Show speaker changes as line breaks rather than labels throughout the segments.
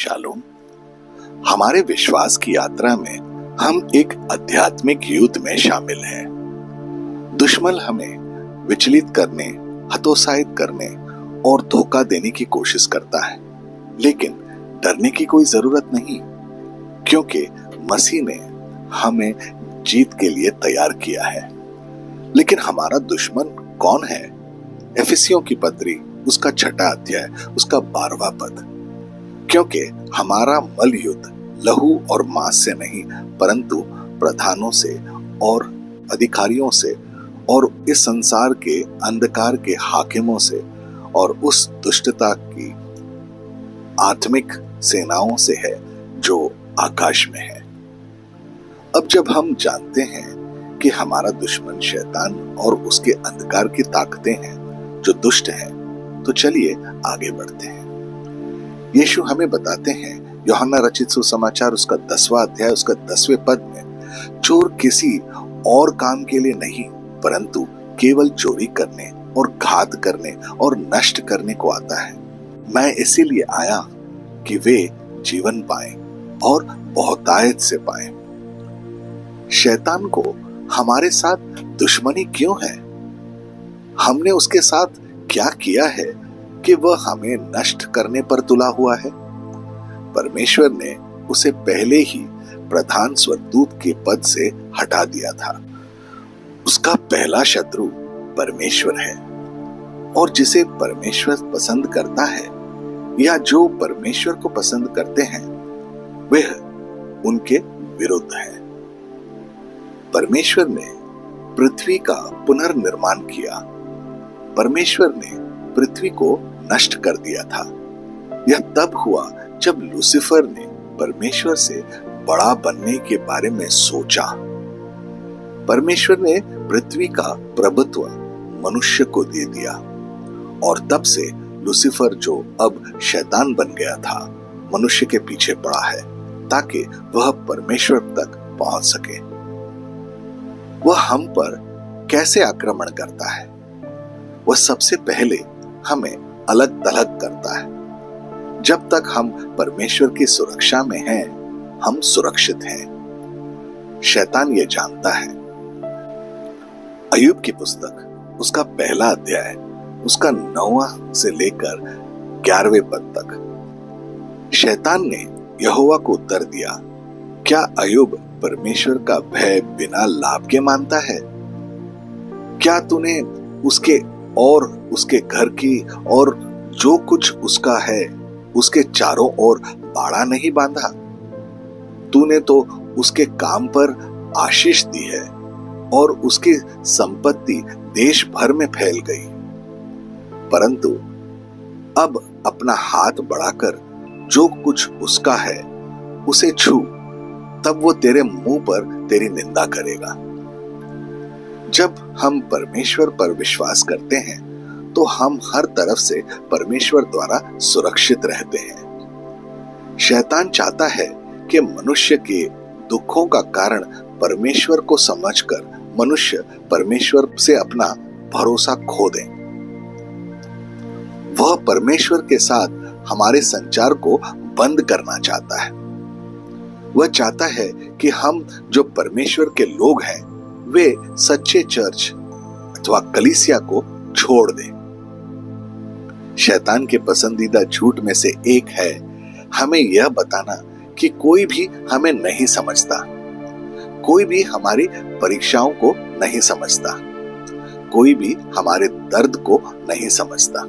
Shalom. हमारे विश्वास की यात्रा में हम एक आध्यात्मिक युद्ध में शामिल हैं। दुश्मन हमें विचलित करने, हतोत्साहित करने और धोखा देने की कोशिश करता है, लेकिन डरने की कोई जरूरत नहीं, क्योंकि मसीह ने हमें जीत के लिए तैयार किया है। लेकिन हमारा दुश्मन कौन है? एफिसियों की पत्री उसका 6वां अध्याय उसका 12वां पद। क्योंकि हमारा मल युद्ध लहू और मांस से नहीं, परंतु प्रधानों से और अधिकारियों से और इस संसार के अंधकार के हाकिमों से और उस दुष्टता की आत्मिक सेनाओं से है जो आकाश में है। अब जब हम जानते हैं कि हमारा दुश्मन शैतान और उसके अंधकार की ताकतें हैं जो दुष्ट हैं, तो चलिए आगे बढ़ते हैं। यीशु हमें बताते हैं यूहन्ना रचित सुसमाचार उसका 10वां अध्याय उसका 10वें पद में, चोर किसी और काम के लिए नहीं, परंतु केवल चोरी करने और घात करने और नष्ट करने को आता है। मैं इसीलिए आया कि वे जीवन पाएं और बहुतायत से पाएं। शैतान को हमारे साथ दुश्मनी क्यों है? हमने उसके साथ क्या किया है कि वह हमें नष्ट करने पर तुला हुआ है? परमेश्वर ने उसे पहले ही प्रधान स्वर्गदूत के पद से हटा दिया था। उसका पहला शत्रु परमेश्वर है, और जिसे परमेश्वर पसंद करता है या जो परमेश्वर को पसंद करते हैं, वह उनके विरुद्ध है। परमेश्वर ने पृथ्वी का पुनर्निर्माण किया। परमेश्वर ने पृथ्वी को नष्ट कर दिया था। यह तब हुआ जब लूसीफर ने परमेश्वर से बड़ा बनने के बारे में सोचा। परमेश्वर ने पृथ्वी का प्रभुत्व मनुष्य को दे दिया, और तब से लूसीफर, जो अब शैतान बन गया था, मनुष्य के पीछे पड़ा है ताकि वह परमेश्वर तक पहुंच सके। वह हम पर कैसे आक्रमण करता है? वह सबसे पहले हमें अलग थलग करता है। जब तक हम परमेश्वर की सुरक्षा में हैं, हम सुरक्षित हैं। शैतान ये जानता है। अय्यूब की पुस्तक उसका 1 अध्याय उसका 9वां से लेकर 11वें पद तक। शैतान ने यहोवा को उत्तर दिया, क्या अय्यूब परमेश्वर का भय बिना लाभ के मानता है? क्या तूने उसके और उसके घर की और जो कुछ उसका है उसके चारों ओर बाड़ा नहीं बांधा? तूने तो उसके काम पर आशीष दी है और उसकी संपत्ति देश भर में फैल गई। परंतु अब अपना हाथ बढ़ाकर जो कुछ उसका है उसे छू, तब वो तेरे मुंह पर तेरी निंदा करेगा। जब हम परमेश्वर पर विश्वास करते हैं तो हम हर तरफ से परमेश्वर द्वारा सुरक्षित रहते हैं। शैतान चाहता है कि मनुष्य के दुखों का कारण परमेश्वर को समझकर मनुष्य परमेश्वर से अपना भरोसा खो दे। वह परमेश्वर के साथ हमारे संचार को बंद करना चाहता है। वह चाहता है कि हम जो परमेश्वर के लोग हैं, वे सच्चे चर्च अथवा कलीसिया को छोड़ दें। शैतान के पसंदीदा झूठ में से एक है हमें यह बताना कि कोई भी हमें नहीं समझता, कोई भी हमारी परीक्षाओं को नहीं समझता, कोई भी हमारे दर्द को नहीं समझता,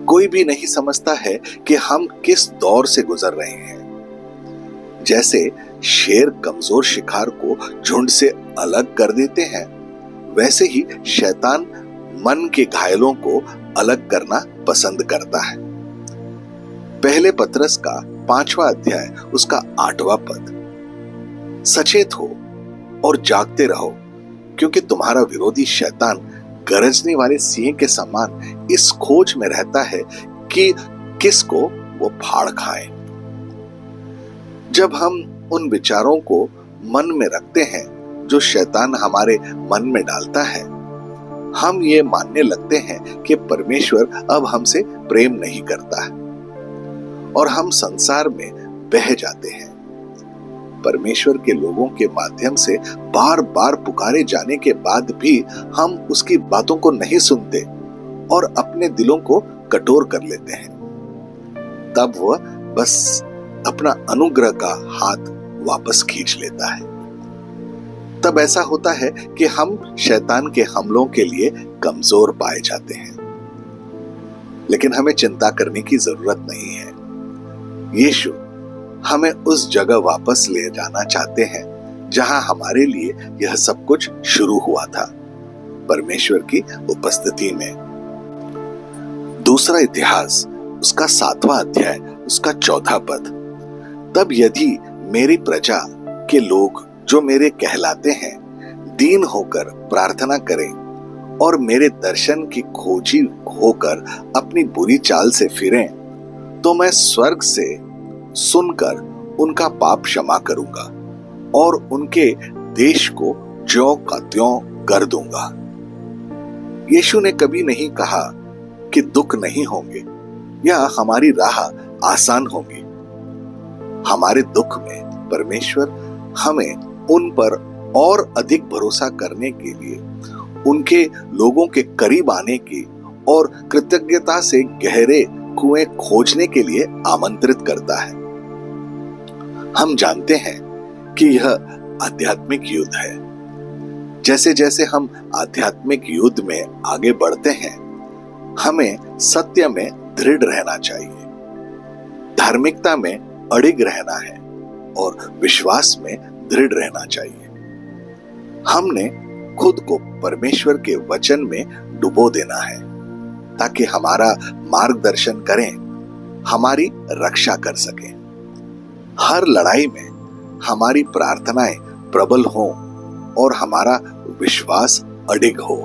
कोई भी नहीं समझता है कि हम किस दौर से गुजर रहे हैं। जैसे शेर कमजोर शिकार को झुंड से अलग कर देते हैं, वैसे ही शैतान मन के घायलों को अलग करना पसंद करता है। पहले पतरस का 5वां अध्याय उसका 8वां पद। सचेत हो और जागते रहो, क्योंकि तुम्हारा विरोधी शैतान गरजने वाले सिंह के समान इस खोज में रहता है कि किसको वो फाड़ खाए। जब हम उन विचारों को मन में रखते हैं जो शैतान हमारे मन में डालता है, हम ये मानने लगते हैं कि परमेश्वर अब हमसे प्रेम नहीं करता है। और हम संसार में बह जाते हैं। परमेश्वर के लोगों के माध्यम से बार बार पुकारे जाने के बाद भी हम उसकी बातों को नहीं सुनते और अपने दिलों को कठोर कर लेते हैं। तब वह बस अपना अनुग्रह का हाथ वापस खींच लेता है। तब ऐसा होता है कि हम शैतान के हमलों के लिए कमजोर पाए जाते हैं। लेकिन हमें चिंता करने की जरूरत नहीं है। यीशु हमें उस जगह वापस ले जाना चाहते हैं जहां हमारे लिए यह सब कुछ शुरू हुआ था, परमेश्वर की उपस्थिति में। दूसरा इतिहास उसका 7वां अध्याय उसका 14 पद। तब यदि मेरी प्रजा के लोग जो मेरे कहलाते हैं दीन होकर प्रार्थना करें और मेरे दर्शन की खोजी होकर अपनी बुरी चाल से फिरें, तो मैं स्वर्ग से सुनकर उनका पाप क्षमा करूंगा और उनके देश को ज्यों का त्यों कर दूंगा। यीशु ने कभी नहीं कहा कि दुख नहीं होंगे या हमारी राह आसान होगी। हमारे दुख में परमेश्वर हमें उन पर और अधिक भरोसा करने के लिए, उनके लोगों के करीब आने की और कृतज्ञता से गहरे कुएं खोजने के लिए आमंत्रित करता है। हम जानते हैं कि यह आध्यात्मिक युद्ध है। जैसे जैसे हम आध्यात्मिक युद्ध में आगे बढ़ते हैं, हमें सत्य में दृढ़ रहना चाहिए, धार्मिकता में अडिग रहना है और विश्वास में दृढ़ रहना चाहिए। हमने खुद को परमेश्वर के वचन में डुबो देना है ताकि हमारा मार्गदर्शन करें, हमारी रक्षा कर सकें। हर लड़ाई में हमारी प्रार्थनाएं प्रबल हों और हमारा विश्वास अडिग हो।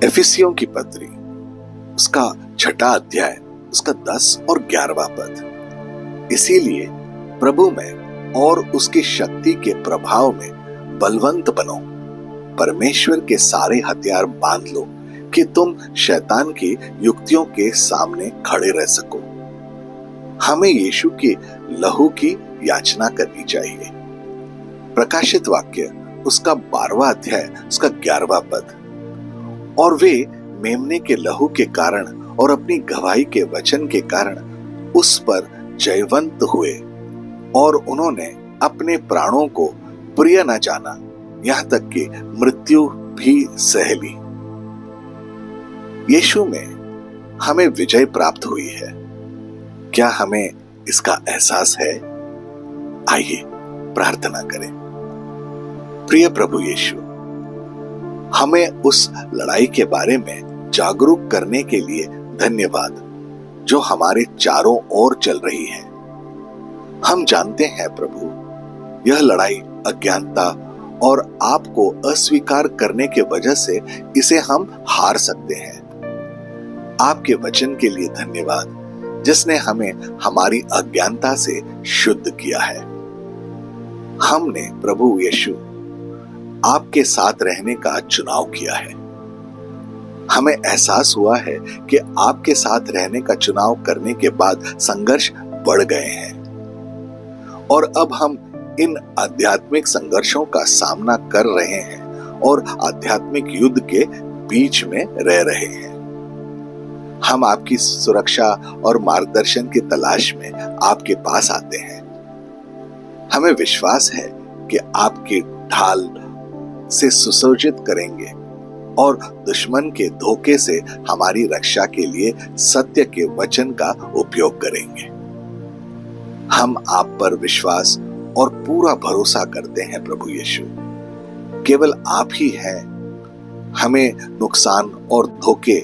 एफिसियों की पत्री उसका 6वां अध्याय उसका 10 और 11वां पद। इसीलिए प्रभु में और उसकी शक्ति के प्रभाव में बलवंत बनो, परमेश्वर के सारे हथियार बांध लो कि तुम शैतान की युक्तियों के सामने खड़े रह सको। हमें यीशु के लहू की याचना करनी चाहिए। प्रकाशित वाक्य उसका 12वां अध्याय उसका 11वां पद। और वे मेमने के लहू के कारण और अपनी गवाही के वचन के कारण उस पर जयवंत हुए और उन्होंने अपने प्राणों को प्रिय न जाना, यहां तक कि मृत्यु भी सह ली। यीशु में हमें विजय प्राप्त हुई है। क्या हमें इसका एहसास है? आइए प्रार्थना करें। प्रिय प्रभु यीशु, हमें उस लड़ाई के बारे में जागरूक करने के लिए धन्यवाद जो हमारे चारों ओर चल रही है। हम जानते हैं प्रभु, यह लड़ाई अज्ञानता और आपको अस्वीकार करने के वजह से इसे हम हार सकते हैं। आपके वचन के लिए धन्यवाद जिसने हमें हमारी अज्ञानता से शुद्ध किया है। हमने प्रभु यीशु आपके साथ रहने का चुनाव किया है। हमें एहसास हुआ है कि आपके साथ रहने का चुनाव करने के बाद संघर्ष बढ़ गए हैं और अब हम इन आध्यात्मिक संघर्षों का सामना कर रहे हैं और आध्यात्मिक युद्ध के बीच में रह रहे हैं। हम आपकी सुरक्षा और मार्गदर्शन की तलाश में आपके पास आते हैं। हमें विश्वास है कि आपकी ढाल से सुसज्जित करेंगे और दुश्मन के धोखे से हमारी रक्षा के लिए सत्य के वचन का उपयोग करेंगे। हम आप पर विश्वास और पूरा भरोसा करते हैं प्रभु यीशु। केवल आप ही हैं हमें नुकसान और धोखे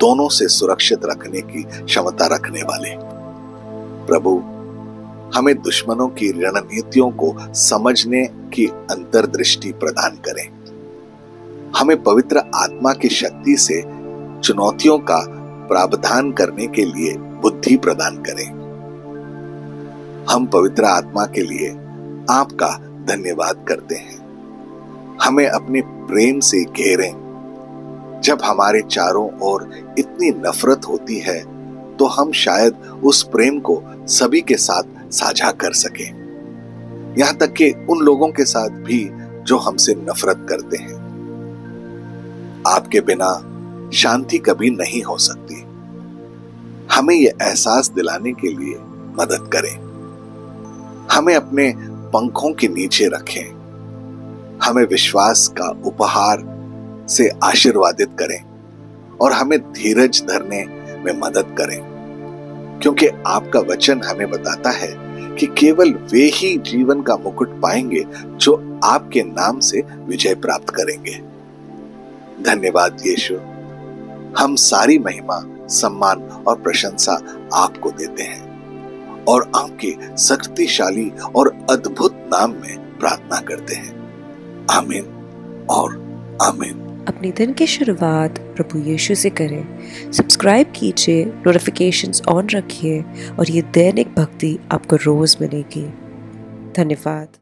दोनों से सुरक्षित रखने की क्षमता रखने वाले। प्रभु, हमें दुश्मनों की रणनीतियों को समझने की अंतर्दृष्टि प्रदान करें। हमें पवित्र आत्मा की शक्ति से चुनौतियों का प्रावधान करने के लिए बुद्धि प्रदान करें। हम पवित्र आत्मा के लिए आपका धन्यवाद करते हैं। हमें अपने प्रेम से घेरें। जब हमारे चारों ओर इतनी नफरत होती है तो हम शायद उस प्रेम को सभी के साथ साझा कर सकें, यहां तक कि उन लोगों के साथ भी जो हमसे नफरत करते हैं। आपके बिना शांति कभी नहीं हो सकती। हमें यह एहसास दिलाने के लिए मदद करें। हमें अपने पंखों के नीचे रखें। हमें विश्वास का उपहार से आशीर्वादित करें और हमें धीरज धरने में मदद करें, क्योंकि आपका वचन हमें बताता है कि केवल वे ही जीवन का मुकुट पाएंगे जो आपके नाम से विजय प्राप्त करेंगे। धन्यवाद यीशु। हम सारी महिमा, सम्मान और प्रशंसा आपको देते हैं और आपके शक्तिशाली और अद्भुत नाम में प्रार्थना करते हैं। आमीन और आमीन।
अपने दिन की शुरुआत प्रभु यीशु से करें। सब्सक्राइब कीजिए, नोटिफिकेशंस ऑन रखिए और ये दैनिक भक्ति आपको रोज मिलेगी। धन्यवाद।